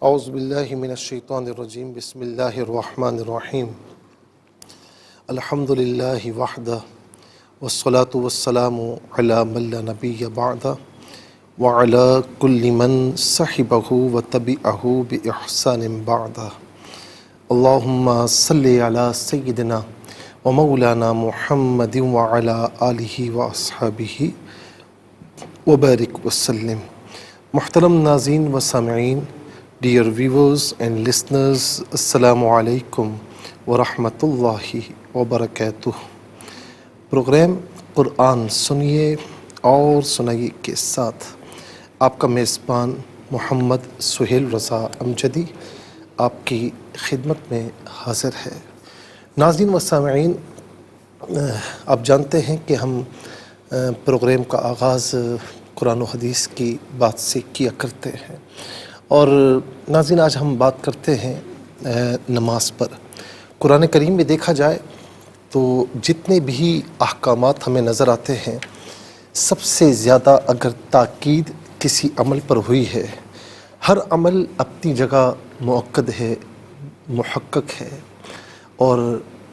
اعوذ باللہ من الشیطان الرجیم بسم اللہ الرحمن الرحیم الحمد للہ وحدہ والصلاة والسلام علی من لا نبی بعدہ وعلی کل من صحبہ وتبعہ بإحسان بعدہ اللہم صلی علی سیدنا ومولانا محمد وعلی آلہ واصحابہ وبارک وسلم۔ محترم ناظرین و سامعین، ڈیئر ویورز اینڈ لسنرز، السلام علیکم ورحمۃ اللہ وبرکاتہ۔ پروگرام قرآن سنیے اور سنائیے کے ساتھ آپ کا میزبان محمد سہیل رضا امجدی آپ کی خدمت میں حاضر ہے۔ ناظرین و سامعین، آپ جانتے ہیں کہ ہم پروگرام کا آغاز قرآن و حدیث کی بات سے کیا کرتے ہیں، اور ناظرین آج ہم بات کرتے ہیں نماز پر۔ قرآن کریم میں دیکھا جائے تو جتنے بھی احکامات ہمیں نظر آتے ہیں، سب سے زیادہ اگر تاکید کسی عمل پر ہوئی ہے، ہر عمل اپنی جگہ مؤکد ہے، محقق ہے اور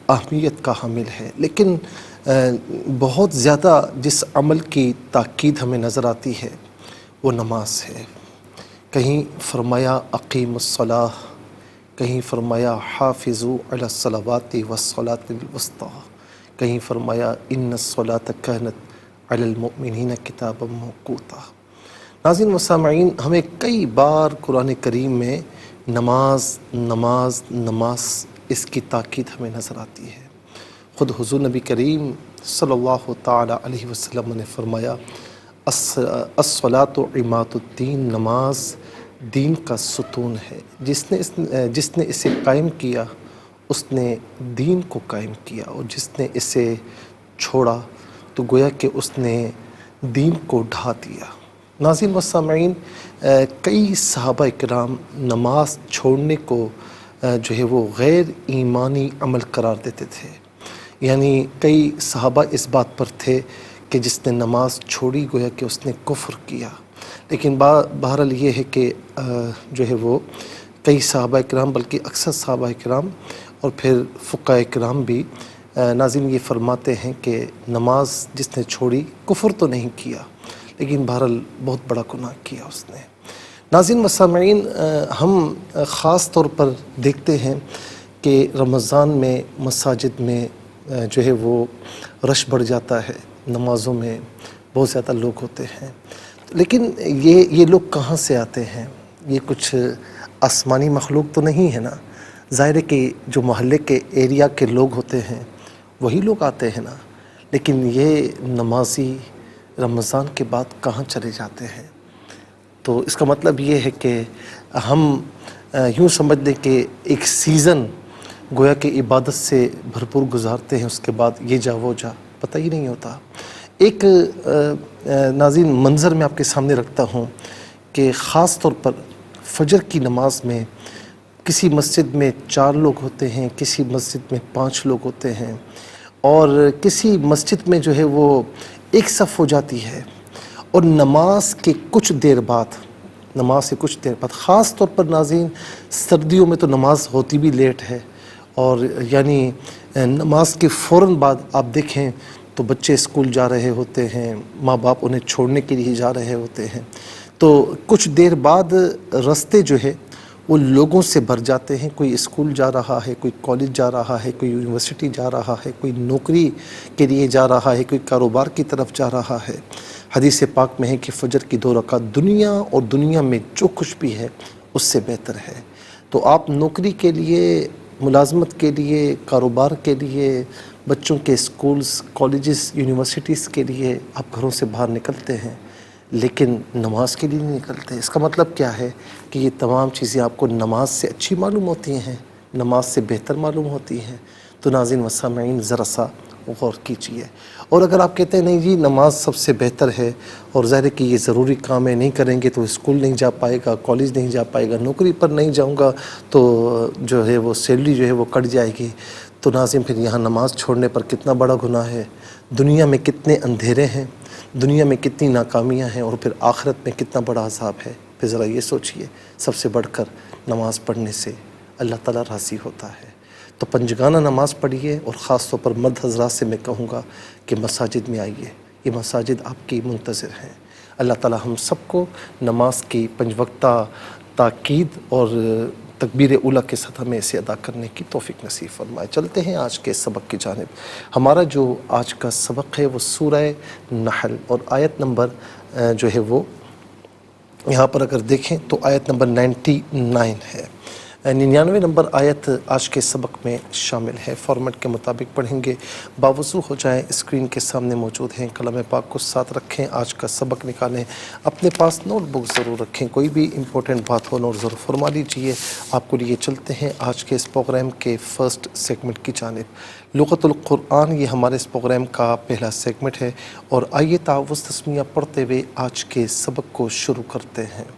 اہمیت کا حامل ہے، لیکن بہت زیادہ جس عمل کی تاکید ہمیں نظر آتی ہے وہ نماز ہے۔ کہیں فرمایا اقیم الصلاۃ، کہیں فرمایا حافظوا علی الصلوات والصلاۃ الوسطیٰ، کہیں فرمایا ان الصلاۃ کانت علی المؤمنین کتابا موقوتا۔ ناظرین و سامعین، ہمیں کئی بار قرآن کریم میں نماز نماز نماز اس کی تاکید ہمیں نظر آتی ہے۔ خود حضور نبی کریم صلی اللہ تعالی علیہ وسلم نے فرمایا الصلاۃ عماد الدین، نماز دین کا ستون ہے۔ جس نے اسے قائم کیا اس نے دین کو قائم کیا، اور جس نے اسے چھوڑا تو گویا کہ اس نے دین کو ڈھا دیا۔ ناظرین و سامعین، کئی صحابہ کرام نماز چھوڑنے کو جو ہے وہ غیر ایمانی عمل قرار دیتے تھے، یعنی کئی صحابہ اس بات پر تھے کہ جس نے نماز چھوڑی گویا کہ اس نے کفر کیا۔ لیکن بہرحال یہ ہے کہ جو ہے وہ کئی صحابہ کرام، بلکہ اکثر صحابہ کرام اور پھر فقہاء کرام بھی ناظرین یہ فرماتے ہیں کہ نماز جس نے چھوڑی کفر تو نہیں کیا، لیکن بہرحال بہت بڑا گناہ کیا اس نے۔ ناظرین و سامعین، ہم خاص طور پر دیکھتے ہیں کہ رمضان میں مساجد میں جو ہے وہ رش بڑھ جاتا ہے، نمازوں میں بہت زیادہ لوگ ہوتے ہیں، لیکن یہ لوگ کہاں سے آتے ہیں؟ یہ کچھ آسمانی مخلوق تو نہیں ہے نا۔ ظاہر ہے کہ جو محلے کے ایریا کے لوگ ہوتے ہیں وہی لوگ آتے ہیں نا، لیکن یہ نمازی رمضان کے بعد کہاں چلے جاتے ہیں؟ تو اس کا مطلب یہ ہے کہ ہم یوں سمجھ لیں کہ ایک سیزن گویا کہ عبادت سے بھرپور گزارتے ہیں، اس کے بعد یہ جا وہ جا پتہ ہی نہیں ہوتا۔ ایک ناظرین منظر میں آپ کے سامنے رکھتا ہوں کہ خاص طور پر فجر کی نماز میں کسی مسجد میں 4 لوگ ہوتے ہیں، کسی مسجد میں 5 لوگ ہوتے ہیں، اور کسی مسجد میں جو ہے وہ ایک صف ہو جاتی ہے، اور نماز سے کچھ دیر بعد خاص طور پر ناظرین سردیوں میں تو نماز ہوتی بھی لیٹ ہے، اور یعنی نماز کے فوراً بعد آپ دیکھیں تو بچے اسکول جا رہے ہوتے ہیں، ماں باپ انہیں چھوڑنے کے لیے جا رہے ہوتے ہیں، تو کچھ دیر بعد رستے جو ہے وہ لوگوں سے بھر جاتے ہیں۔ کوئی اسکول جا رہا ہے، کوئی کالج جا رہا ہے، کوئی یونیورسٹی جا رہا ہے، کوئی نوکری کے لیے جا رہا ہے، کوئی کاروبار کی طرف جا رہا ہے۔ حدیث پاک میں ہے کہ فجر کی 2 رکعت دنیا اور دنیا میں جو کچھ بھی ہے اس سے بہتر ہے۔ تو آپ نوکری کے لیے، ملازمت کے لیے، کاروبار کے لیے، بچوں کے اسکولز، کالجز، یونیورسٹیز کے لیے آپ گھروں سے باہر نکلتے ہیں، لیکن نماز کے لیے نہیں نکلتے۔ اس کا مطلب کیا ہے کہ یہ تمام چیزیں آپ کو نماز سے اچھی معلوم ہوتی ہیں، نماز سے بہتر معلوم ہوتی ہیں۔ تو ناظرین و سامعین، ذرا سا غور کیجیے۔ اور اگر آپ کہتے ہیں نہیں جی نماز سب سے بہتر ہے، اور ظاہر ہے کہ یہ ضروری کام ہے، نہیں کریں گے تو اسکول نہیں جا پائے گا، کالج نہیں جا پائے گا، نوکری پر نہیں جاؤں گا تو جو ہے وہ سیلری جو ہے وہ کٹ جائے گی، تو ناظرین پھر یہاں نماز چھوڑنے پر کتنا بڑا گناہ ہے، دنیا میں کتنے اندھیرے ہیں، دنیا میں کتنی ناکامیاں ہیں، اور پھر آخرت میں کتنا بڑا عذاب ہے۔ پھر ذرا یہ سوچئے، سب سے بڑھ کر نماز پڑھنے سے اللہ تعالیٰ راضی ہوتا ہے۔ تو پنجگانہ نماز پڑھیے، اور خاص طور پر مرد حضرات سے میں کہوں گا کہ مساجد میں آئیے، یہ مساجد آپ کی منتظر ہیں۔ اللہ تعالیٰ ہم سب کو نماز کی پنج وقتہ تاکید اور تکبیر اولیٰ کے ساتھ ہمیں اسے ادا کرنے کی توفیق نصیب فرمائے۔ چلتے ہیں آج کے سبق کی جانب۔ ہمارا جو آج کا سبق ہے وہ سورہ نحل، اور آیت نمبر جو ہے وہ یہاں پر اگر دیکھیں تو آیت نمبر 99 ہے، 99 نمبر آیت آج کے سبق میں شامل ہے۔ فارمیٹ کے مطابق پڑھیں گے، باوضو ہو جائیں، اسکرین کے سامنے موجود ہیں، کلام پاک کو ساتھ رکھیں، آج کا سبق نکالیں، اپنے پاس نوٹ بک ضرور رکھیں، کوئی بھی امپورٹنٹ بات ہو نوٹ ضرور فرما لیجیے۔ آپ کو لیے چلتے ہیں آج کے اس پروگرام کے فرسٹ سیگمنٹ کی جانب۔ لغت القرآن یہ ہمارے اس پروگرام کا پہلا سیگمنٹ ہے، اور آئیے تعوذ تسمیہ پڑھتے ہوئے آج کے سبق کو شروع کرتے ہیں۔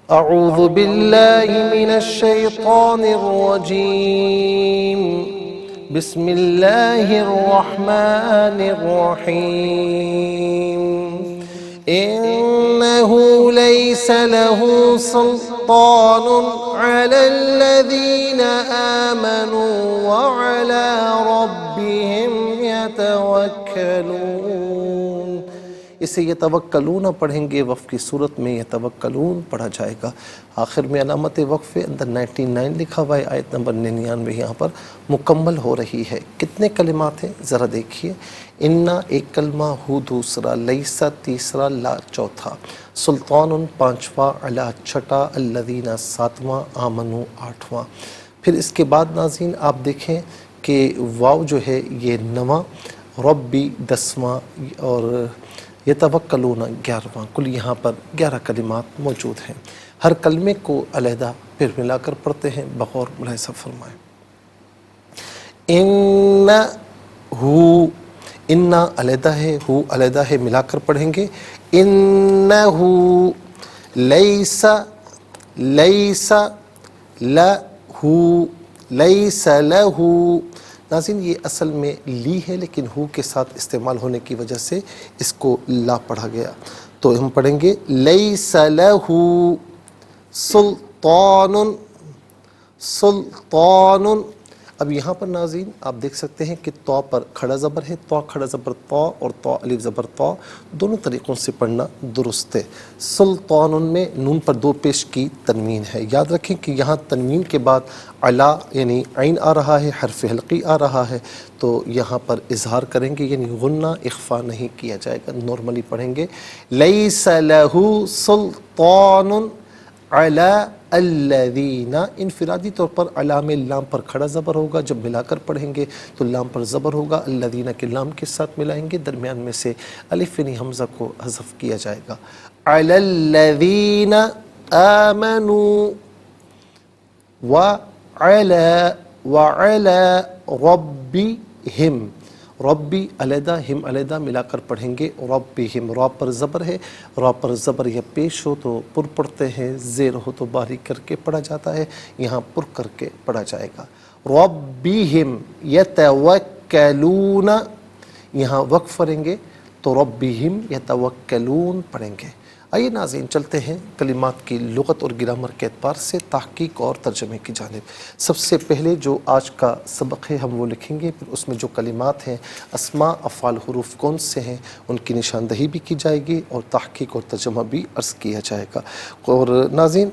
اعوذ باللہ من الشیطان الرجیم، بسم اللہ الرحمن الرحیم۔ انہ لیس لہ سلطان علی الذین آمنوا وعلی ربہم یتوکلون۔ اسے یتوکلون پڑھیں گے، وقف کی صورت میں یتوکلون پڑھا جائے گا۔ آخر میں علامت وقف اندر 99 لکھا ہوا ہے، آیت نمبر 99 یہاں پر مکمل ہو رہی ہے۔ کتنے کلمات ہیں ذرا دیکھیے۔ انا ایک کلمہ، ہو دوسرا، لیسا تیسرا، لا چوتھا، سلطان پانچواں، علی چھٹا، الذین ساتواں، آمنو آٹھواں۔ پھر اس کے بعد ناظرین آپ دیکھیں کہ واو جو ہے یہ نواں، ربی 10واں، اور یتوکلون 11واں۔ کل یہاں پر 11 کلمات موجود ہیں۔ ہر کلمے کو علیحدہ پھر ملا کر پڑھتے ہیں، بغور ملاحظہ فرمائیں۔ انہو، انا علیحدہ ہے، ہو علیحدہ ہے، ملا کر پڑھیں گے۔ انہو لیسا، لیسا لہو، لیسا لہو۔ ناظرین یہ اصل میں لی ہے، لیکن ہو کے ساتھ استعمال ہونے کی وجہ سے اس کو لا پڑھا گیا، تو ہم پڑھیں گے لیس لہ سلطان، سلطان۔ اب یہاں پر ناظرین آپ دیکھ سکتے ہیں کہ تو پر کھڑا زبر ہے، تو کھڑا زبر تو، اور تو الف زبر تو، دونوں طریقوں سے پڑھنا درست ہے۔ سلطان میں نون پر دو پیش کی تنوین ہے، یاد رکھیں کہ یہاں تنوین کے بعد علا یعنی عین آ رہا ہے، حرف حلقی آ رہا ہے، تو یہاں پر اظہار کریں گے، یعنی غنہ اخفا نہیں کیا جائے گا، نارملی پڑھیں گے لیس لہ سلطان علی الذین۔ انفرادی طور پر علام لام پر کھڑا زبر ہوگا، جب ملا کر پڑھیں گے تو لام پر زبر ہوگا، الذین کے لام کے ساتھ ملائیں گے، درمیان میں سے الف یعنی حمزہ کو حذف کیا جائے گا۔ علی الذین آمنوا وعلی ربہم، ربی علیحدہ، ہم علیحدہ، ملا کر پڑھیں گے ربہم۔ را پر زبر ہے، را پر زبر یا پیش ہو تو پر پڑھتے ہیں، زیر ہو تو باریک کر کے پڑھا جاتا ہے، یہاں پر کر کے پڑھا جائے گا۔ ربہم یتوکلون، یہاں وقف کریں گے تو ربہم یتوکلون پڑھیں گے۔ آئیے ناظرین چلتے ہیں کلمات کی لغت اور گرامر کے اعتبار سے تحقیق اور ترجمے کی جانب۔ سب سے پہلے جو آج کا سبق ہے ہم وہ لکھیں گے، پھر اس میں جو کلمات ہیں، اسماء، افعال، حروف کون سے ہیں، ان کی نشاندہی بھی کی جائے گی، اور تحقیق اور ترجمہ بھی عرض کیا جائے گا۔ اور ناظرین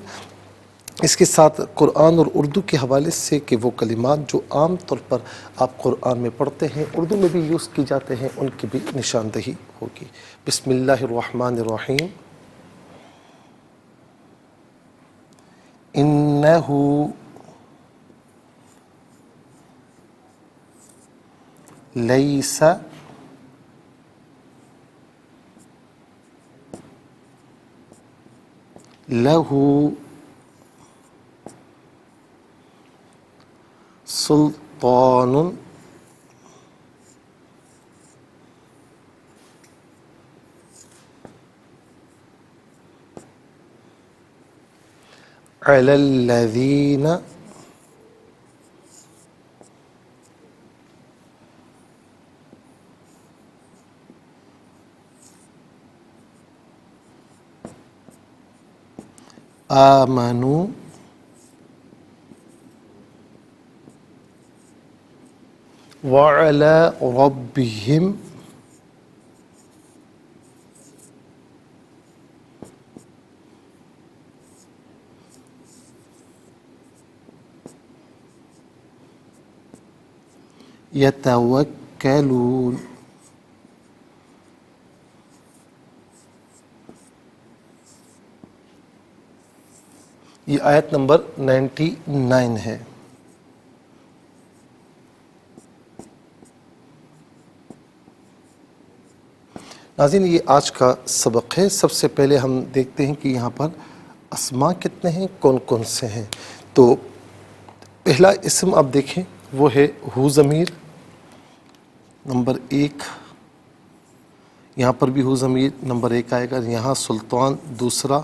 اس کے ساتھ قرآن اور اردو کے حوالے سے کہ وہ کلمات جو عام طور پر آپ قرآن میں پڑھتے ہیں، اردو میں بھی یوز کی جاتے ہیں، ان کی بھی نشاندہی ہوگی۔ بسم اللہ الرحمن الرحیم۔ انہو لیس لہ سلطان علی الذین آمنوا وعلى ربهم يتوكلون. یہ آیت نمبر 99 ہے. ناظرین یہ آج کا سبق ہے. سب سے پہلے ہم دیکھتے ہیں کہ یہاں پر اسماء کتنے ہیں، کون کون سے ہیں. تو پہلا اسم آپ دیکھیں وہ ہے ہو ضمیر نمبر 1. یہاں پر بھی ہو ضمیر نمبر 1 آئے گا. یہاں سلطان دوسرا،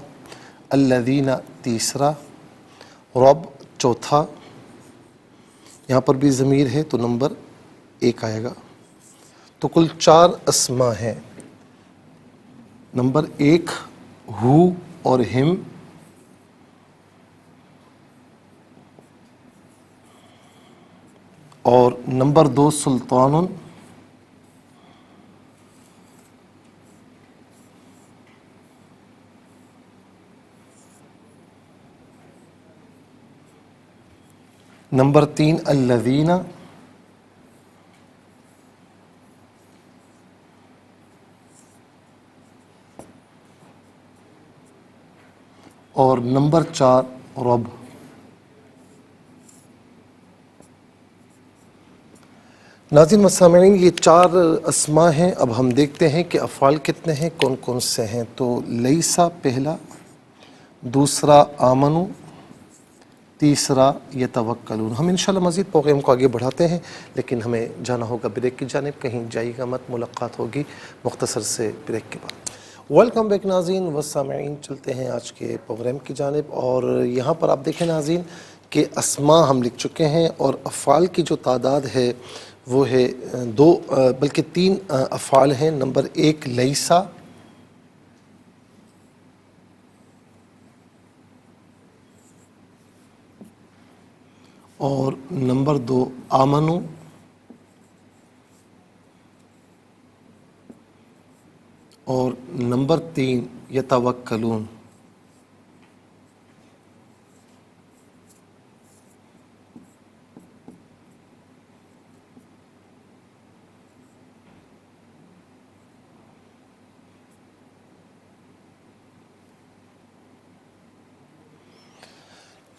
الذین تیسرا، رب چوتھا. یہاں پر بھی ضمیر ہے تو نمبر 1 آئے گا. تو کل 4 اسماء ہیں. نمبر 1 ہو اور ہم، اور نمبر 2 سلطان، نمبر 3 الذین، اور نمبر 4 رب. ناظرین و سامعین یہ 4 اسماء ہیں. اب ہم دیکھتے ہیں کہ افعال کتنے ہیں، کون کون سے ہیں. تو لیسا پہلا، دوسرا آمنو، تیسرا یتوکلون. ہم انشاءاللہ مزید پروگرام کو آگے بڑھاتے ہیں، لیکن ہمیں جانا ہوگا بریک کی جانب. کہیں جائیے گا مت، ملاقات ہوگی مختصر سے بریک کے بعد. ویلکم بیک ناظرین و سامعین، چلتے ہیں آج کے پروگرام کی جانب. اور یہاں پر آپ دیکھیں ناظرین کہ اسماء ہم لکھ چکے ہیں، اور افعال کی جو تعداد ہے وہ ہے 2 بلکہ 3 افعال ہیں. نمبر 1 لیسا، اور نمبر 2 آمنو، اور نمبر 3 یتوکلون.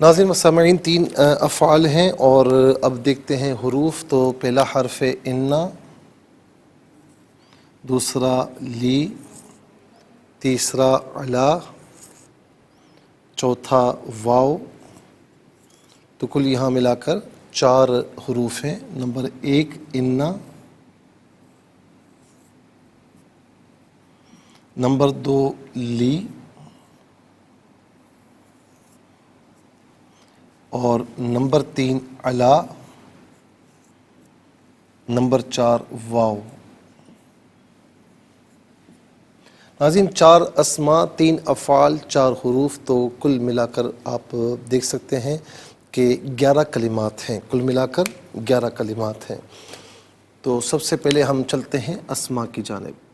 ناظرین و سامعین 3 افعال ہیں. اور اب دیکھتے ہیں حروف. تو پہلا حرف ہے انا، دوسرا لی، تیسرا علا، چوتھا واو. تو کل یہاں ملا کر 4 حروف ہیں. نمبر 1 انا، نمبر 2 لی، اور نمبر 3 علا، نمبر 4 واو. ناظرین 4 اسماء، 3 افعال، 4 حروف. تو کل ملا کر آپ دیکھ سکتے ہیں کہ 11 کلمات ہیں. کل ملا کر 11 کلمات ہیں. تو سب سے پہلے ہم چلتے ہیں اسماء کی جانب.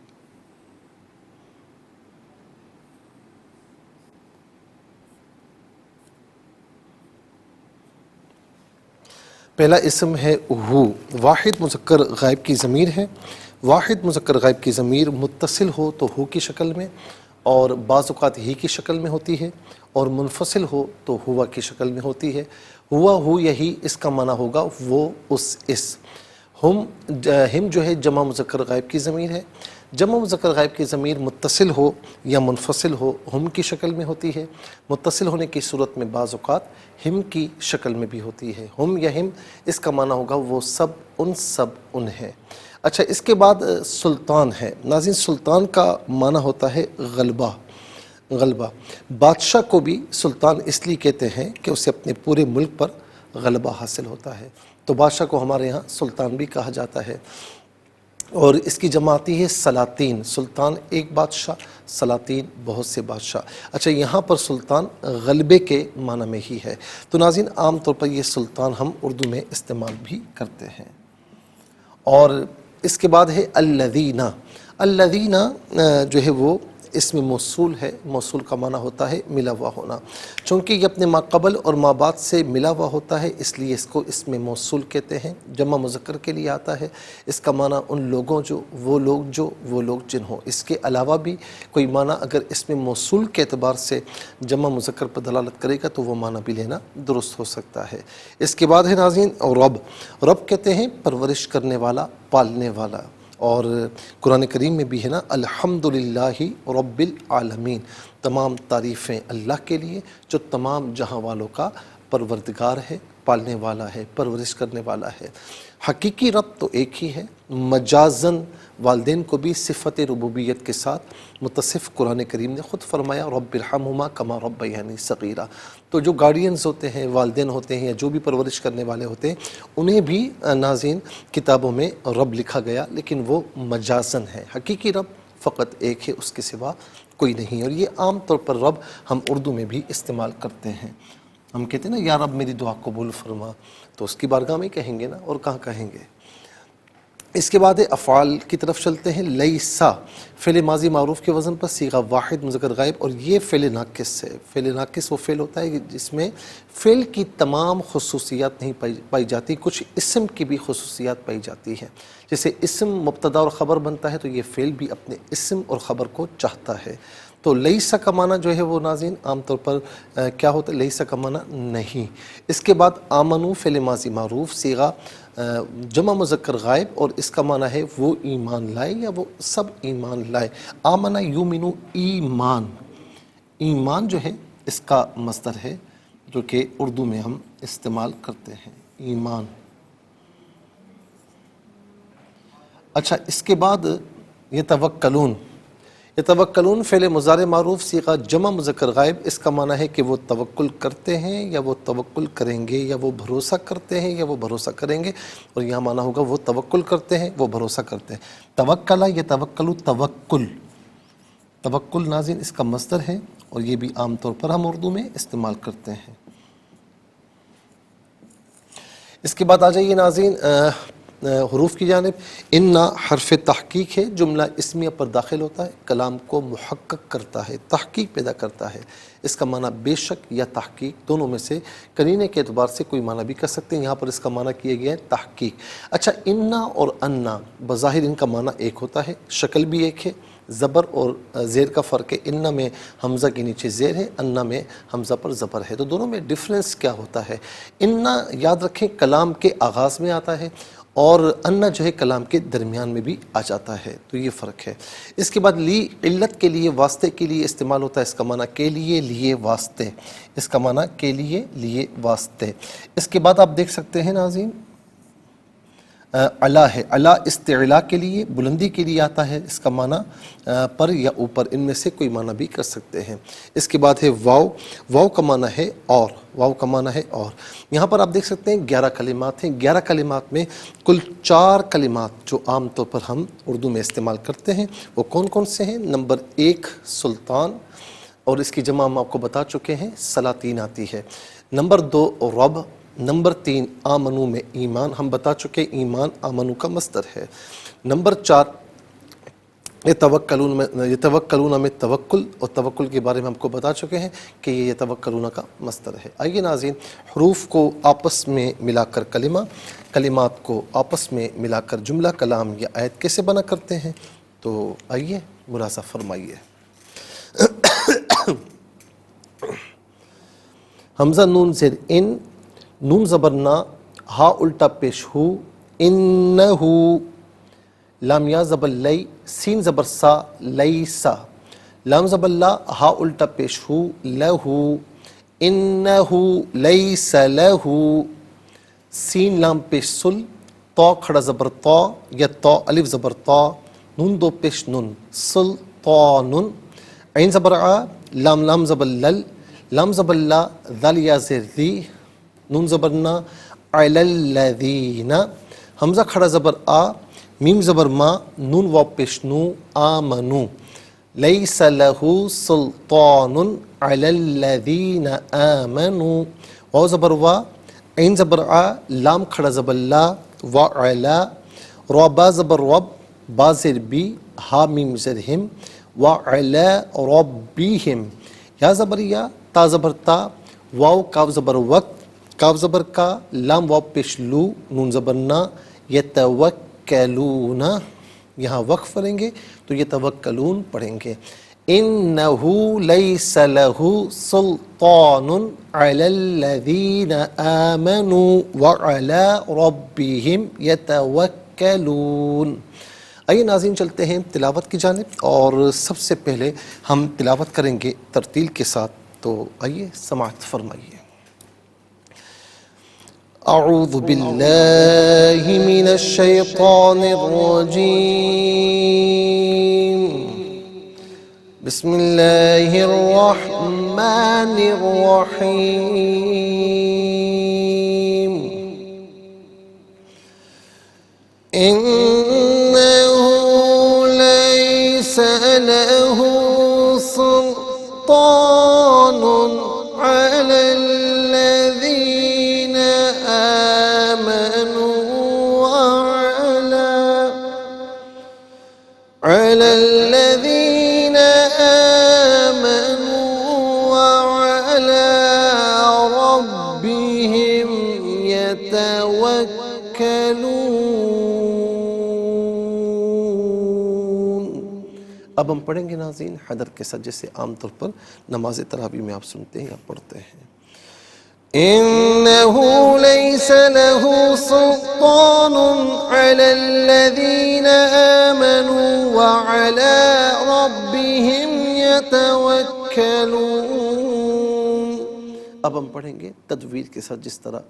پہلا اسم ہے ہو. واحد مذکر غائب کی ضمیر ہے. واحد مذکر غائب کی ضمیر متصل ہو تو ہو کی شکل میں، اور بعض اوقات ہی کی شکل میں ہوتی ہے، اور منفصل ہو تو ہوا کی شکل میں ہوتی ہے. ہوا، ہو، یہی اس کا معنی ہوگا وہ، اس. ہم جو ہے جمع مذکر غائب کی ضمیر ہے. جمع مذکر غائب کی ضمیر متصل ہو یا منفصل ہو ہم کی شکل میں ہوتی ہے. متصل ہونے کی صورت میں بعض اوقات ہم کی شکل میں بھی ہوتی ہے. ہم یا ہم اس کا معنی ہوگا وہ سب ان ہیں. اچھا، اس کے بعد سلطان ہے. ناظرین سلطان کا معنی ہوتا ہے غلبہ. بادشاہ کو بھی سلطان اس لیے کہتے ہیں کہ اسے اپنے پورے ملک پر غلبہ حاصل ہوتا ہے. تو بادشاہ کو ہمارے یہاں سلطان بھی کہا جاتا ہے. اور اس کی جمع آتی ہے سلاطین. سلطان ایک بادشاہ، سلاطین بہت سے بادشاہ. اچھا، یہاں پر سلطان غلبے کے معنی میں ہی ہے. تو ناظرین عام طور پر یہ سلطان ہم اردو میں استعمال بھی کرتے ہیں. اور اس کے بعد ہے الذین. الذین جو ہے وہ اسم موصول ہے. موصول کا معنی ہوتا ہے ملا ہوا ہونا. چونکہ یہ اپنے ما قبل اور ما بعد سے ملا ہوا ہوتا ہے اس لیے اس کو اسم موصول کہتے ہیں. جمع مذکر کے لیے آتا ہے. اس کا معنی ان لوگوں جو وہ لوگ جنہوں. اس کے علاوہ بھی کوئی معنی اگر اسم موصول کے اعتبار سے جمع مذکر پر دلالت کرے گا تو وہ معنی بھی لینا درست ہو سکتا ہے. اس کے بعد ہے ناظرین رب. رب کہتے ہیں پرورش کرنے والا، پالنے والا. اور قرآن کریم میں بھی ہے نا الحمدللہ رب العالمین. تمام تعریفیں اللہ کے لیے جو تمام جہاں والوں کا پروردگار ہے، پالنے والا ہے، پرورش کرنے والا ہے. حقیقی رب تو ایک ہی ہے. مجازن والدین کو بھی صفت ربوبیت کے ساتھ متصف قرآن کریم نے خود فرمایا رب ارحمہما کما ربیانی صغیرا. تو جو گارڈینز ہوتے ہیں، والدین ہوتے ہیں یا جو بھی پرورش کرنے والے ہوتے ہیں، انہیں بھی ناظرین کتابوں میں رب لکھا گیا لیکن وہ مجازن ہے. حقیقی رب فقط ایک ہے، اس کے سوا کوئی نہیں. اور یہ عام طور پر رب ہم اردو میں بھی استعمال کرتے ہیں. ہم کہتے ہیں نا یا رب میری دعا قبول فرما، تو اس کی بارگاہ میں کہیں گے نا، اور کہاں کہیں گے. اس کے بعد افعال کی طرف چلتے ہیں. لیسا فعل ماضی معروف کے وزن پر صیغہ واحد مذکر غائب، اور یہ فعل ناقص ہے. فعل ناقص وہ فعل ہوتا ہے جس میں فعل کی تمام خصوصیات نہیں پائی جاتی، کچھ اسم کی بھی خصوصیات پائی جاتی ہے. جیسے اسم مبتدا اور خبر بنتا ہے تو یہ فعل بھی اپنے اسم اور خبر کو چاہتا ہے. تو لیسا کا معنی جو ہے وہ ناظرین عام طور پر کیا ہوتا ہے؟ لیسا کا معنی نہیں. اس کے بعد آمنو فعل ماضی معروف صیغہ جمع مذکر غائب، اور اس کا معنی ہے وہ ایمان لائے یا وہ سب ایمان لائے. آمنہ یومنو ایمان. ایمان جو ہے اس کا مصدر ہے جو کہ اردو میں ہم استعمال کرتے ہیں، ایمان. اچھا اس کے بعد یتوکلون. یتوکلون فعل مضارع معروف صیغہ جمع مذکر غائب. اس کا معنی ہے کہ وہ توکل کرتے ہیں یا وہ توکل کریں گے، یا وہ بھروسہ کرتے ہیں یا وہ بھروسہ کریں گے. اور یہاں معنی ہوگا وہ توکل کرتے ہیں، وہ بھروسہ کرتے ہیں. توکل یتوکل توکل. توکل ناظرین اس کا مصدر ہے اور یہ بھی عام طور پر ہم اردو میں استعمال کرتے ہیں. اس کے بعد آ جائیے ناظرین حروف کی جانب. ان حرف تحقیق ہے، جملہ اسمیہ پر داخل ہوتا ہے، کلام کو محقق کرتا ہے، تحقیق پیدا کرتا ہے. اس کا معنی بے شک یا تحقیق، دونوں میں سے قرینے کے اعتبار سے کوئی معنی بھی کر سکتے ہیں. یہاں پر اس کا معنی کیا گیا ہے تحقیق. اچھا انا اور انا بظاہر ان کا معنی ایک ہوتا ہے، شکل بھی ایک ہے. زبر اور زیر کا فرق ہے. انا میں حمزہ کے نیچے زیر ہے، انا میں حمزہ پر زبر ہے. تو دونوں میں ڈفرنس کیا ہوتا ہے؟ انا یاد رکھیں کلام کے آغاز میں آتا ہے، اور انا جو ہے کلام کے درمیان میں بھی آ جاتا ہے. تو یہ فرق ہے. اس کے بعد لی علت کے لیے، واسطے کے لیے استعمال ہوتا ہے. اس کا معنی کے لیے، لیے، واسطے. اس کا معنی کے لیے، لیے، واسطے. اس کے بعد آپ دیکھ سکتے ہیں ناظرین علا ہے. علا استعلاء کے لیے، بلندی کے لیے آتا ہے. اس کا معنی پر یا اوپر، ان میں سے کوئی معنی بھی کر سکتے ہیں. اس کے بعد ہے واو. واو کا معنی ہے اور. واو کا معنی ہے اور. یہاں پر آپ دیکھ سکتے ہیں 11 کلمات ہیں. 11 کلمات میں کل 4 کلمات جو عام طور پر ہم اردو میں استعمال کرتے ہیں وہ کون کون سے ہیں؟ نمبر 1 سلطان، اور اس کی جمع ہم آپ کو بتا چکے ہیں، سلاطین آتی ہے. نمبر 2 رب. نمبر 3 آمنو میں ایمان، ہم بتا چکے ایمان آمنو کا مصدر ہے. نمبر 4 یتوکلون میں توکل، اور توکل کے بارے میں ہم کو بتا چکے ہیں کہ یہ یتوکلون کا مصدر ہے. آئیے ناظرین حروف کو آپس میں ملا کر کلمہ، کلمات کو آپس میں ملا کر جملہ، کلام یا آیت کیسے بنا کرتے ہیں، تو آئیے ملاحظہ فرمائیے. حمزہ نون زیر ان، نون زبر نا، ہا الٹا پیش ہو، انہو. لام یا زبر لی، سین زبر سا، لیسا. لام زبر لا، ہا الٹا پیش ہو، لہو، انہو لیس لہو. سین لام پیش سل، تو کھڑا زبر تو یا تو الف زبر تو، نون دو پیش نن، سلطان. عین زبر آ، لام لام زبر لل، لام زبر لا، ذال یا زیر دی، نون زبر نا، علی الذین. حمزہ کھڑا زبر آ، میم زبر ما، نون واو پیش نو، آمنو. لیس لہ سلطان علی الذین آمنوا. واو زبر وا، عین زبر آ، لام کھڑا زبر لا، وعلا. ربا زبر رب، با زیر بی، ہا میم زیر ہم، وعلی ربہم، یا زبر یا، تا زبر تا، واو کاف زبر وقت، کاف زبر کا، لام واو پیش لو، نون زبر نا، یتوکلون، یہاں وقف کریں گے تو یتوکلون پڑھیں گے. انہ لیس لہ سلطان علی الذین آمنوا وعلی ربہم یتوکلون. آئیے ناظرین چلتے ہیں تلاوت کی جانب، اور سب سے پہلے ہم تلاوت کریں گے ترتیل کے ساتھ، تو آئیے سماعت فرمائیے. اعوذ باللہ من الشیطان الرجیم، بسم اللہ الرحمن الرحیم. انہ لیس لہ سلطان علی الذین آمنوا علی الذین آمنوا وعلی ربہم یتوکلون. اب ہم پڑھیں گے ناظرین حیدر کے ساتھ، جیسے عام طور پر نماز تراویح میں آپ سنتے ہیں یا پڑھتے ہیں. انہ لیس لہ سلطان علی الذین آمنوا وعلی ربہم یتوکلون. اب ہم پڑھیں گے تجوید کے ساتھ، جس طرح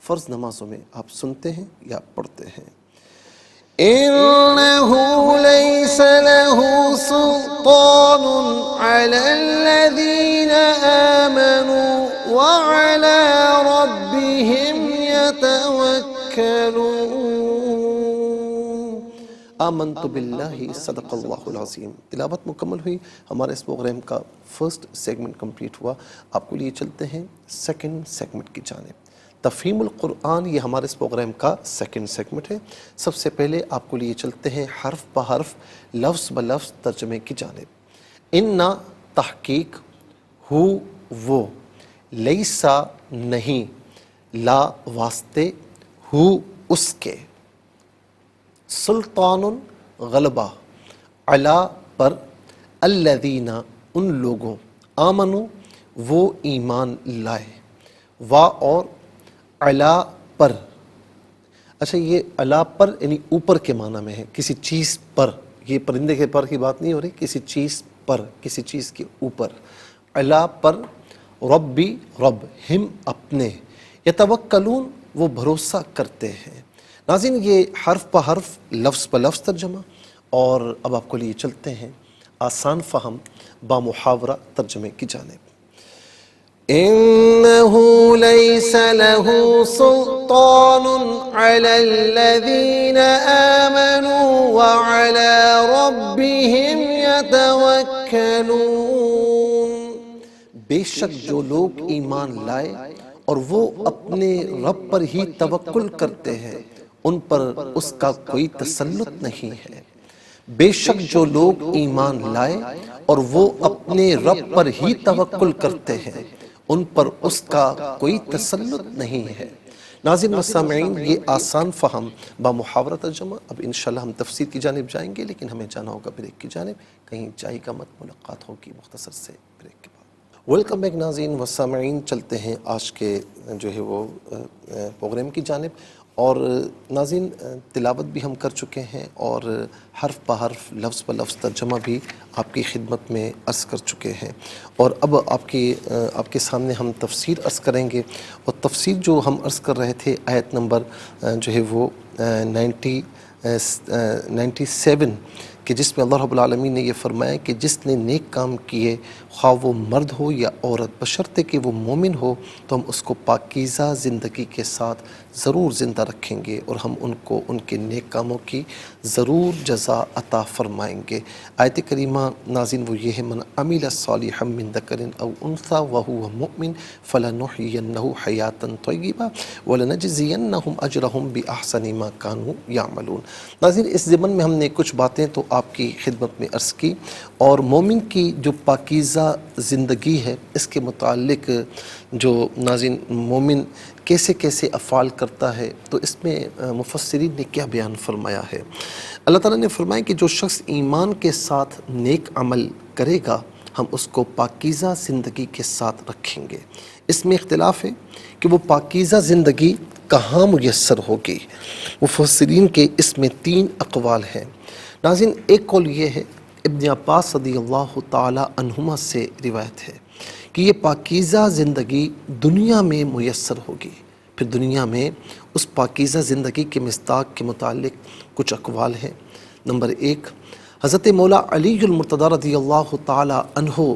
فرض نمازوں میں آپ سنتے ہیں یا پڑھتے ہیں. انہ لیس لہ سلطان علی الذین آمنوا وعلی ربہم یتوکلون. آمنت باللہ صدق اللہ العظیم. تلاوت مکمل ہوئی، ہمارے اس پروگرام کا فرسٹ سیگمنٹ کمپلیٹ ہوا. آپ کو لیے چلتے ہیں سیکنڈ سیگمنٹ کی جانب. تفہیم القرآن یہ ہمارے اس پروگرام کا سیکنڈ سیگمنٹ ہے. سب سے پہلے آپ کو لیے چلتے ہیں حرف بحرف، لفظ بلفظ ترجمے کی جانب. انا تحقیق، ہو وہ، لیسا نہیں، لا واسطے، ہو اس کے، سلطان غلبہ، علا پر، الذین ان لوگوں، آمنو وہ ایمان لائے، وا اور علا پر. اچھا یہ علا پر یعنی اوپر کے معنی میں ہے، کسی چیز پر، یہ پرندے کے پر کی بات نہیں ہو رہی، کسی چیز پر، کسی چیز کے اوپر. علا پر، ربی رب، ہم اپنے، یتوکلون وہ بھروسہ کرتے ہیں. ناظرین یہ حرف پہ حرف، لفظ پہ لفظ ترجمہ، اور اب آپ کو لیے چلتے ہیں آسان فہم با محاورہ ترجمے کی جانب. انہ لیس لہ سلطان علی الذین آمنوا وعلی ربہم یتوکلون. بے شک جو لوگ ایمان لائے اور وہ اپنے رب پر ہی توکل کرتے ہیں، ان پر اس کا کوئی تسلط نہیں ہے. بے شک جو لوگ ایمان لائے اور وہ اپنے رب پر ہی توکل کرتے ہیں، ان پر اس کا کوئی تسلط نہیں ہے. ناظرین و سامعین یہ آسان فہم با محاورہ ترجمہ. اب انشاءاللہ ہم تفسیر کی جانب جائیں گے، لیکن ہمیں جانا ہوگا بریک کی جانب. کہیں جائے گا مت، ملاقات ہوگی مختصر سے بریک کے بعد. ویلکم بیک ناظرین و سامعین، چلتے ہیں آج کے جو ہے وہ پروگرام کی جانب. اور ناظرین تلاوت بھی ہم کر چکے ہیں اور حرف بہ حرف لفظ بہ لفظ ترجمہ بھی آپ کی خدمت میں عرض کر چکے ہیں. اور اب آپ کے سامنے ہم تفسیر عرض کریں گے. اور تفسیر جو ہم عرض کر رہے تھے آیت نمبر جو ہے وہ 97 کہ جس میں اللہ رب العالمین نے یہ فرمایا کہ جس نے نیک کام کیے خواہ وہ مرد ہو یا عورت بشرطے کہ وہ مومن ہو تو ہم اس کو پاکیزہ زندگی کے ساتھ ضرور زندہ رکھیں گے اور ہم ان کو ان کے نیک کاموں کی ضرور جزا عطا فرمائیں گے۔ آیت کریمہ ناظرین وہ یہ ہے من عمل صالحا من ذکر او انثی وهو مؤمن فلنحینہ حیاۃ طیبہ ولنجزینہم اجرہم باحسن ما كانوا یعملون۔ ناظرین اس ضمن میں ہم نے کچھ باتیں تو آپ کی خدمت میں عرض کی، اور مومن کی جو پاکیزہ زندگی ہے اس کے متعلق جو ناظرین مومن کیسے کیسے افعال کرتا ہے تو اس میں مفسرین نے کیا بیان فرمایا ہے۔ اللہ تعالیٰ نے فرمایا کہ جو شخص ایمان کے ساتھ نیک عمل کرے گا ہم اس کو پاکیزہ زندگی کے ساتھ رکھیں گے۔ اس میں اختلاف ہے کہ وہ پاکیزہ زندگی کہاں میسر ہوگی۔ مفسرین کے اس میں 3 اقوال ہیں۔ ناظرین ایک قول یہ ہے، ابن عباس رضی اللہ تعالی عنہما سے روایت ہے کہ یہ پاکیزہ زندگی دنیا میں میسر ہوگی۔ پھر دنیا میں اس پاکیزہ زندگی کے مصداق کے متعلق کچھ اقوال ہیں۔ نمبر 1، حضرت مولا علی المرتضیٰ رضی اللہ تعالی عنہ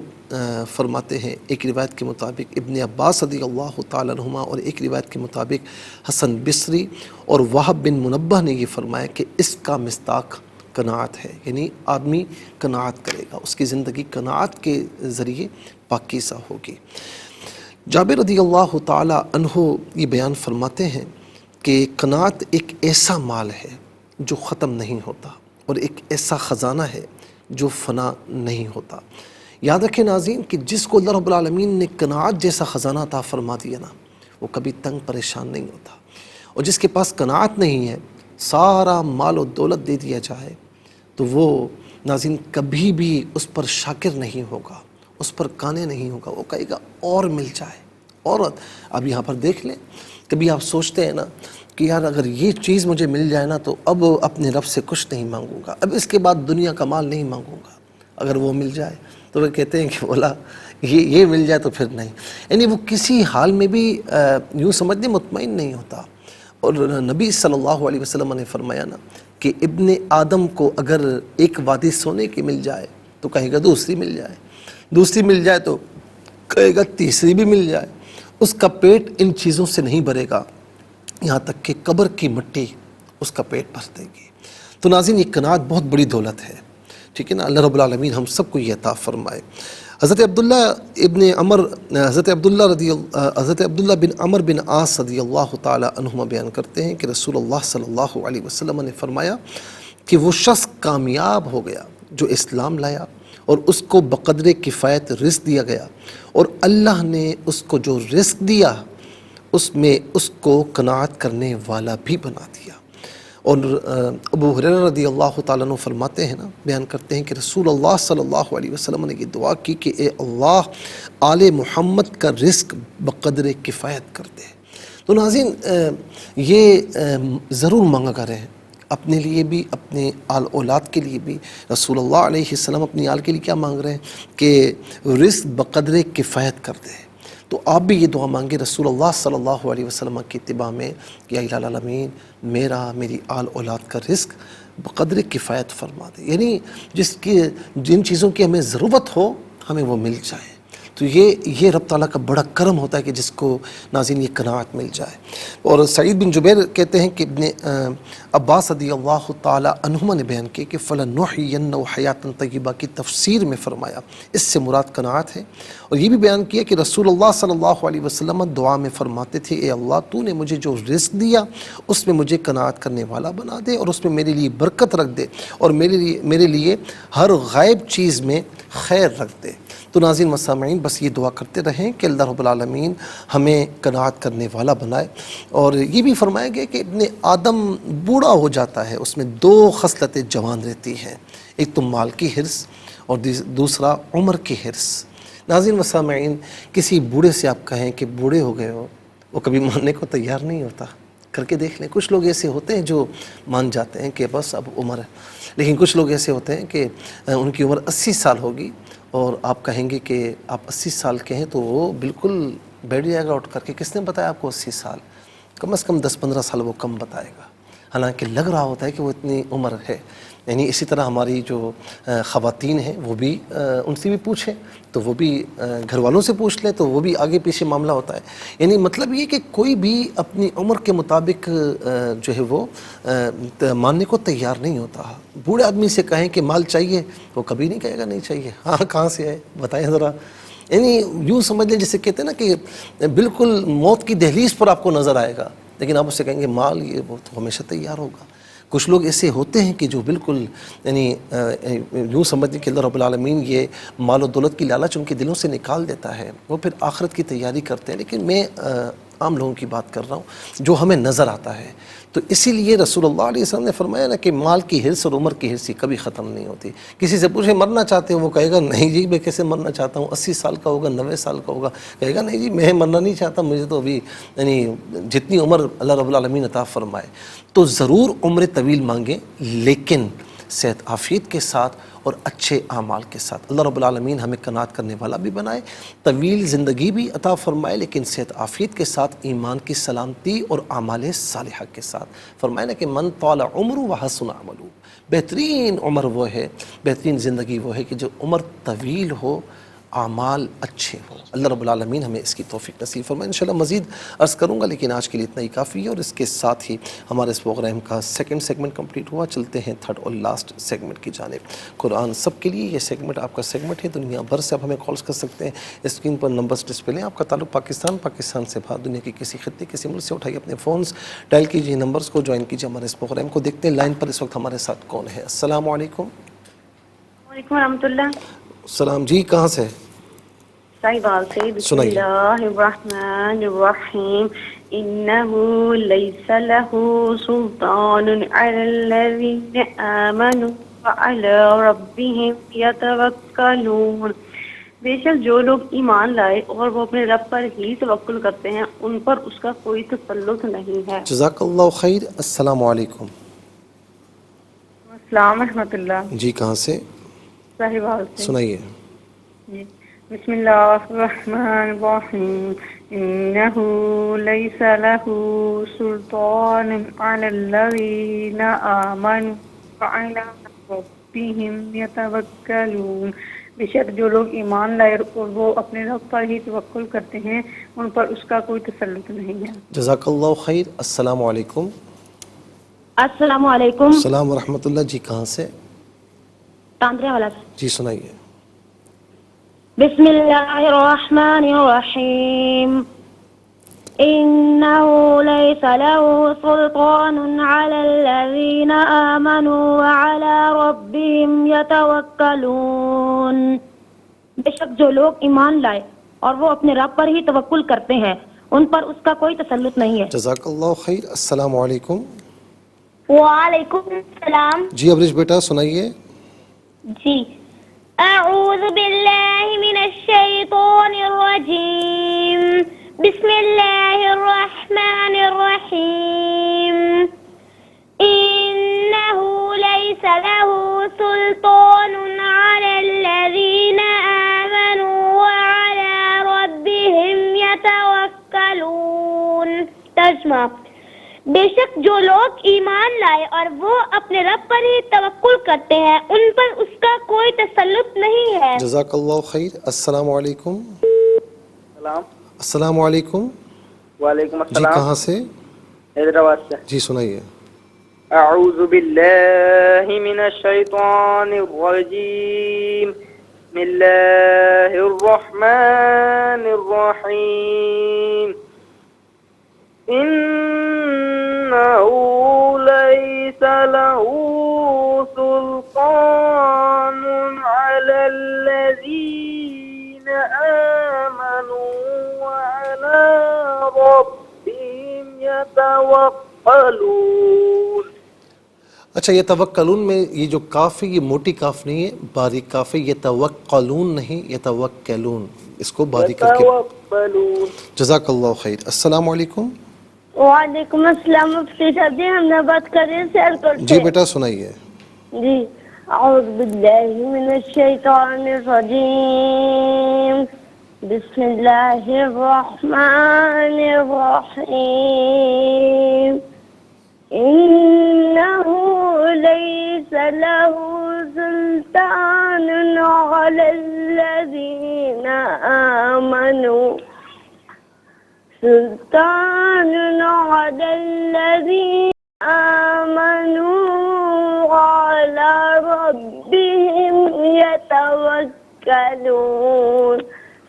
فرماتے ہیں، ایک روایت کے مطابق ابن عباس رضی اللہ تعالی عنہما اور ایک روایت کے مطابق حسن بصری اور وہب بن منبہ نے یہ فرمایا کہ اس کا مصداق قناعت ہے، یعنی آدمی قناعت کرے گا، اس کی زندگی قناعت کے ذریعے پاکیزہ ہوگی۔ جابر رضی اللہ تعالی عنہ یہ بیان فرماتے ہیں کہ قناعت ایک ایسا مال ہے جو ختم نہیں ہوتا اور ایک ایسا خزانہ ہے جو فنا نہیں ہوتا۔ یاد رکھیں ناظرین کہ جس کو اللہ رب العالمین نے قناعت جیسا خزانہ عطا فرما دیا نا وہ کبھی تنگ پریشان نہیں ہوتا، اور جس کے پاس قناعت نہیں ہے سارا مال و دولت دے دیا جائے تو وہ ناظرین کبھی بھی اس پر شاکر نہیں ہوگا، اس پر قانے نہیں ہوگا، وہ کہے گا اور مل جائے۔ اور اب یہاں پر دیکھ لیں، کبھی آپ سوچتے ہیں نا کہ یار اگر یہ چیز مجھے مل جائے نا تو اب اپنے رب سے کچھ نہیں مانگوں گا، اب اس کے بعد دنیا کا مال نہیں مانگوں گا۔ اگر وہ مل جائے تو وہ کہتے ہیں کہ بولا یہ مل جائے تو پھر نہیں، یعنی وہ کسی حال میں بھی یوں سمجھنے مطمئن نہیں ہوتا۔ اور نبی صلی اللہ علیہ وسلم نے فرمایا نا کہ ابن آدم کو اگر ایک وادی سونے کی مل جائے تو کہے گا دوسری مل جائے، دوسری مل جائے تو کہے گا تیسری بھی مل جائے۔ اس کا پیٹ ان چیزوں سے نہیں بھرے گا یہاں تک کہ قبر کی مٹی اس کا پیٹ بھر دے گی۔ تو ناظرین یہ قناعت بہت بڑی دولت ہے، ٹھیک ہے نا، اللہ رب العالمین ہم سب کو یہ عطا فرمائے۔ حضرت عبداللہ بن عمر بن عاص رضی اللہ تعالی عنہما بیان کرتے ہیں کہ رسول اللہ صلی اللہ علیہ وسلم نے فرمایا کہ وہ شخص کامیاب ہو گیا جو اسلام لایا اور اس کو بقدر کفایت رزق دیا گیا، اور اللہ نے اس کو جو رزق دیا اس میں اس کو قناعت کرنے والا بھی بنا دیا۔ اور ابو ہریرہ رضی اللہ تعالیٰ عنہ فرماتے ہیں نا، بیان کرتے ہیں کہ رسول اللہ صلی اللہ علیہ وسلم نے یہ دعا کی کہ اے اللہ آل محمد کا رزق بقدر کفایت کر دے۔ تو ناظرین یہ ضرور مانگا کریں اپنے لیے بھی، اپنے آل اولاد کے لیے بھی۔ رسول اللہ علیہ السلام اپنی آل کے لیے کیا مانگ رہے ہیں کہ رزق بقدر کفایت کر دے۔ تو آپ بھی یہ دعا مانگے رسول اللہ صلی اللہ علیہ وسلم کی اتباع میں کہ یا الہ العالمین میری آل اولاد کا رزق بقدر کفایت فرما دے، یعنی جن چیزوں کی ہمیں ضرورت ہو ہمیں وہ مل جائے۔ تو یہ رب تعالیٰ کا بڑا کرم ہوتا ہے کہ جس کو ناظرین یہ قناعت مل جائے۔ اور سعید بن جبیر کہتے ہیں کہ ابن عباس رضی اللہ تعالی عنہما نے بیان کیا کہ فَلَنُحْيِيَنَّهُ حَيَاةً طَيِّبَةً کی تفسیر میں فرمایا اس سے مراد قناعت ہے۔ اور یہ بھی بیان کیا کہ رسول اللہ صلی اللہ علیہ وسلم دعا میں فرماتے تھے اے اللہ تو نے مجھے جو رزق دیا اس میں مجھے قناعت کرنے والا بنا دے اور اس میں میرے لیے برکت رکھ دے اور میرے لیے ہر غائب چیز میں خیر رکھ دے۔ تو ناظرین مسامعین بس یہ دعا کرتے رہیں کہ اللہ رب العالمین ہمیں قناعت کرنے والا بنائے۔ اور یہ بھی فرمایا گیا کہ ابن آدم بوڑھا ہو جاتا ہے اس میں 2 خصلتیں جوان رہتی ہیں، ایک تو مال کی حرص اور دوسرا عمر کی حرص۔ ناظرین مسامعین کسی بوڑھے سے آپ کہیں کہ بوڑھے ہو گئے ہو، وہ کبھی ماننے کو تیار نہیں ہوتا۔ کر کے دیکھ لیں، کچھ لوگ ایسے ہوتے ہیں جو مان جاتے ہیں کہ بس اب عمر ہے، لیکن کچھ لوگ ایسے ہوتے ہیں کہ ان کی عمر 80 سال ہوگی اور آپ کہیں گے کہ آپ 80 سال کے ہیں تو وہ بالکل بیٹھ جائے گا اٹھ کر کے، کس نے بتایا آپ کو 80 سال؟ کم از کم 10-15 سال وہ کم بتائے گا، حالانکہ لگ رہا ہوتا ہے کہ وہ اتنی عمر ہے۔ یعنی اسی طرح ہماری جو خواتین ہیں وہ بھی ان سے بھی پوچھیں تو وہ بھی گھر والوں سے پوچھ لیں تو وہ بھی آگے پیچھے معاملہ ہوتا ہے. یعنی مطلب یہ کہ کوئی بھی اپنی عمر کے مطابق جو ہے وہ ماننے کو تیار نہیں ہوتا. بوڑھے آدمی سے کہیں کہ مال چاہیے وہ کبھی نہیں کہے گا نہیں چاہیے. ہاں کہاں سے ہے بتائیں ذرا. یعنی یوں سمجھ لیں جسے کہتے ہیں نا کہ بالکل موت کی دہلیز پر آپ کو نظر آئے گا لیکن آپ اس سے کہیں گے مال یہ وہ تو ہمیشہ تیار ہوگا. کچھ لوگ ایسے ہوتے ہیں کہ جو بالکل یعنی یوں سمجھیں کہ اللہ رب العالمین یہ مال و دولت کی لالچ ان کے دلوں سے نکال دیتا ہے. وہ پھر آخرت کی تیاری کرتے ہیں. لیکن میں عام لوگوں کی بات کر رہا ہوں جو ہمیں نظر آتا ہے. تو اسی لیے رسول اللہ علیہ وسلم نے فرمایا نا کہ مال کی حرص اور عمر کی حرص کبھی ختم نہیں ہوتی. کسی سے پوچھے مرنا چاہتے ہو وہ کہے گا نہیں جی میں کیسے مرنا چاہتا ہوں, 80 سال کا ہوگا 90 سال کا ہوگا, کہے گا نہیں جی میں مرنا نہیں چاہتا, مجھے تو ابھی یعنی جتنی عمر اللہ رب العالمین عطا فرمائے. تو ضرور عمر طویل مانگیں لیکن صحت عافیت کے ساتھ اور اچھے اعمال کے ساتھ. اللہ رب العالمین ہمیں قناعت کرنے والا بھی بنائے, طویل زندگی بھی عطا فرمائے لیکن صحت عافیت کے ساتھ ایمان کی سلامتی اور اعمال صالحہ کے ساتھ. فرمائے نا کہ من طال عمر و حسن عملو, بہترین عمر وہ ہے, بہترین زندگی وہ ہے کہ جو عمر طویل ہو اعمال اچھے ہوں. اللہ رب العالمین ہمیں اس کی توفیق نصیب فرمائے. انشاءاللہ مزید عرض کروں گا لیکن آج کے لیے اتنا ہی کافی ہے. اور اس کے ساتھ ہی ہمارے اس پروگرام کا سیکنڈ سیگمنٹ کمپلیٹ ہوا. چلتے ہیں تھرڈ اور لاسٹ سیگمنٹ کی جانب. قرآن سب کے لیے یہ سیگمنٹ آپ کا سیگمنٹ ہے. دنیا بھر سے آپ ہمیں کالز کر سکتے ہیں. اسکرین پر نمبرز ڈسپلے ہیں. آپ کا تعلق پاکستان سے باہر دنیا کے کسی خطے کسی ملک سے اٹھائیے اپنے فونز, ڈائل کیجیے نمبرز کو, جوائن کیجیے ہمارے اس پروگرام کو. دیکھتے ہیں لائن پر اس وقت ہمارے ساتھ کون ہے. السلام علیکم. وعلیکم ورحمۃ اللہ. السلام جی, کہاں سے؟ صاحبال سے. بسم اللہ الرحمن الرحیم. انه ليس له سلطان على الذين آمنوا وعلى ربهم يتوکلون. بے شک جو لوگ ایمان لائے اور وہ اپنے رب پر ہی توکل کرتے ہیں ان پر اس کا کوئی تسلط نہیں ہے. جزاک اللہ خیر. السلام علیکم. السلام ورحمۃ اللہ. جی کہاں سے؟ صاحبال سے. سنائیے. جی بسم اللہ الرحمن الرحیم. انه ليس له سلطان على الذين آمنوا وعلى ربهم يتوکلون. بے شک جو لوگ ایمان لائے اور وہ اپنے رب پر ہی توکل کرتے ہیں ان پر اس کا کوئی تسلط نہیں ہے. جزاک اللہ خیر. السلام علیکم. السلام علیکم. السلام ورحمۃ اللہ. جی کہاں سے؟ تاندرے والا سے. جی سنائیے. بسم اللہ الرحمن الرحیم. إنه ليس له سلطان على الذين آمنوا وعلى ربهم يتوكلون. بے شک جو لوگ ایمان لائے اور وہ اپنے رب پر ہی توکل کرتے ہیں ان پر اس کا کوئی تسلط نہیں ہے. جزاک اللہ خیر. السلام علیکم. وعلیکم السلام. جی ابریش بیٹا سنائیے. جی اعوذ باللہ من الشیطان الرجیم. بسم اللہ الرحمن الرحیم. انه ليس له سلطان على الذين آمنوا وعلى ربهم يتوکلون. ترجمہ: بے شک جو لوگ ایمان لائے اور وہ اپنے رب پر ہی توکل کرتے ہیں ان پر اس کا کوئی تسلط نہیں ہے. جزاک اللہ خیر. السلام علیکم. السلام علیکم. وعلیکم جی السلام. کہاں سے؟ حیدرآباد سے. جی سنائیے. اعوذ باللہ من الشیطان الرجیم. بسم اللہ الرحمن الرحیم. انه ليس له سلطان على الذين آمنوا وعلى ربهم يتوکلون. اچھا یہ توکلون میں یہ جو کاف ہے یہ موٹی کاف نہیں ہے, باریک کاف ہے. یہ توکلون نہیں, یہ توکلون. اس کو باریک کر کے. جزاک اللہ خیر. السلام علیکم. وعلیکم السلام. مفتی صاحب جی ہم نے بات کر رہے ہیں سیل کوٹ سے. جی بیٹا سنائیے. جی اعوذ باللہ من الشیطان الرجیم. بسم اللہ الرحمن الرحیم. إنه ليس له سلطان على الذين آمنوا وعلى ربهم يتوكلون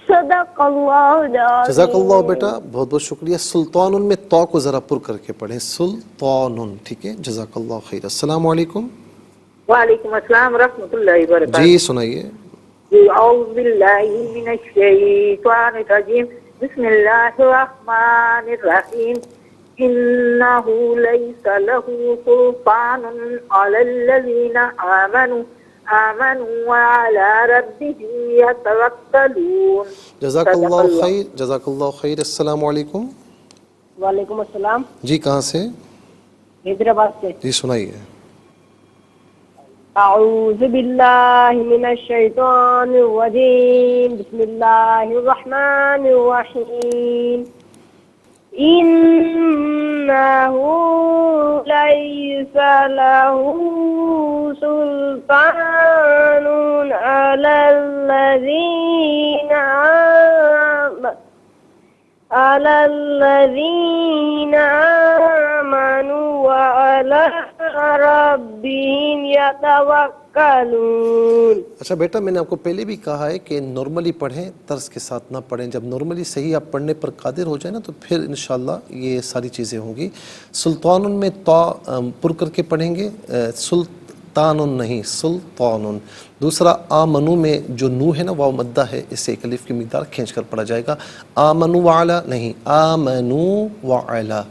صدق اللہ العظیم. جزاک اللہ بیٹا، بہت بہت شکریہ. سلطان میں تو کو ذرا پر کر کے پڑھیں، سلطان. ٹھیک ہے، جزاک اللہ خیر. السلام علیکم. وعلیکم السلام ورحمۃ اللہ وبرکاتہ. جی سنائیے. اعوذ باللہ من الشیطان الرجیم. بسم اللہ الرحمن الرحیم. انہ لیس لہ سلطان علی الذین آمنوا وعلی ربهم یتوکلون. جزاک اللہ خیر، جزاک اللہ خیر. السلام علیکم. وعلیکم السلام. جی کہاں سے؟ حیدرآباد سے. جی سنائیے. اعوذ باللہ من الشیطان الرجیم. بسم اللہ الرحمن الرحیم. انہ لیس لہ سلطان علی الذین آمنوا وعلی ربهم یتوکلون. اچھا بیٹا، میں نے آپ کو پہلے بھی کہا ہے کہ نارملی پڑھیں، طرز کے ساتھ نہ پڑھیں. جب نارملی صحیح آپ پڑھنے پر قادر ہو جائیں نا تو پھر انشاءاللہ یہ ساری چیزیں ہوں گی. سلطان میں تو پر کر کے پڑھیں گے، سلطان نہیں، سلطان. دوسرا آمنو میں جو نو ہے نا واو مدہ ہے، اس سے ایک الف کی مقدار کھینچ کر پڑھا جائے گا. آمنو وعلا نہیں، آمنو وعلا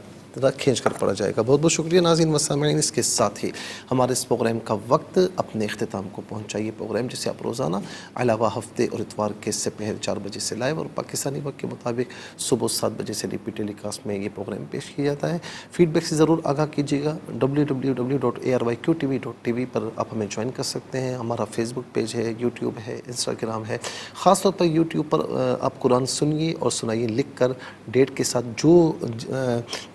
کھینچ کر پڑھا جائے گا. بہت بہت شکریہ ناظرین و سامعین. اس کے ساتھ ہی ہمارے اس پروگرام کا وقت اپنے اختتام کو پہنچائیے. پروگرام جسے آپ روزانہ علاوہ ہفتے اور اتوار کے سپہر 4 بجے سے لائیو اور پاکستانی وقت کے مطابق صبح 7 بجے سے ریپیٹ ٹیلی کاسٹ میں یہ پروگرام پیش کیا جاتا ہے. فیڈ بیک سے ضرور آگاہ کیجیے گا. www.arYQTV.tv پر آپ ہمیں جوائن کر سکتے ہیں. ہمارا فیس بک پیج ہے، یوٹیوب ہے، انسٹاگرام ہے. خاص طور پر یوٹیوب پر آپ قرآن سنیے اور سنائیے لکھ کر ڈیٹ کے ساتھ.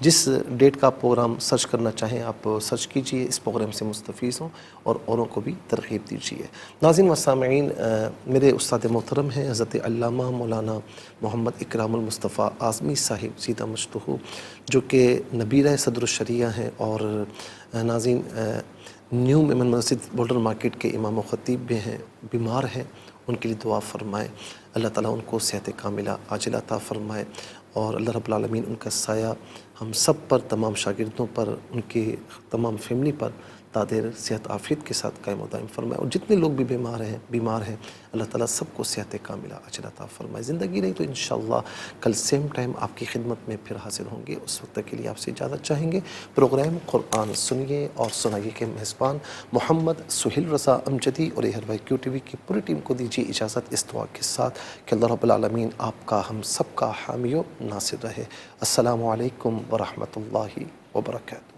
جس ڈیٹ کا پروگرام سرچ کرنا چاہیں آپ سرچ کیجئے، اس پروگرام سے مستفیض ہوں اور اوروں کو بھی ترغیب دیجیے. ناظرین و سامعین، میرے استاد محترم ہیں حضرت علامہ مولانا محمد اکرام المصطفیٰ اعظمی صاحب سیدہ مشتہو، جو کہ نبیرہ صدر الشریعہ ہیں اور ناظرین نیو میمن مسجد بولڈر مارکیٹ کے امام و خطیب بھی ہیں. بیمار ہیں، ان کے لیے دعا فرمائیں. اللہ تعالیٰ ان کو صحت کاملہ عاجلہ عطا فرمائے اور اللہ رب العالمین ان کا سایہ ہم سب پر، تمام شاگردوں پر، ان کے تمام فیملی پر دادر صحت عافیت کے ساتھ قائم و دائم فرمائے. اور جتنے لوگ بھی بیمار ہیں اللہ تعالیٰ سب کو صحت کاملہ عاجلہ عطا فرمائے. زندگی رہی تو انشاءاللہ کل سیم ٹائم آپ کی خدمت میں پھر حاضر ہوں گے. اس وقت کے لیے آپ سے اجازت چاہیں گے. پروگرام قرآن سنیے اور سنائیے کے میزبان محمد سہیل رضا امجدی اور ARYQTV کی پوری ٹیم کو دیجیے اجازت اس دعا کے ساتھ کہ اللہ رب العالمین آپ کا، ہم سب کا حامی و ناصر رہے. السلام علیکم ورحمۃ اللہ وبرکاتہ.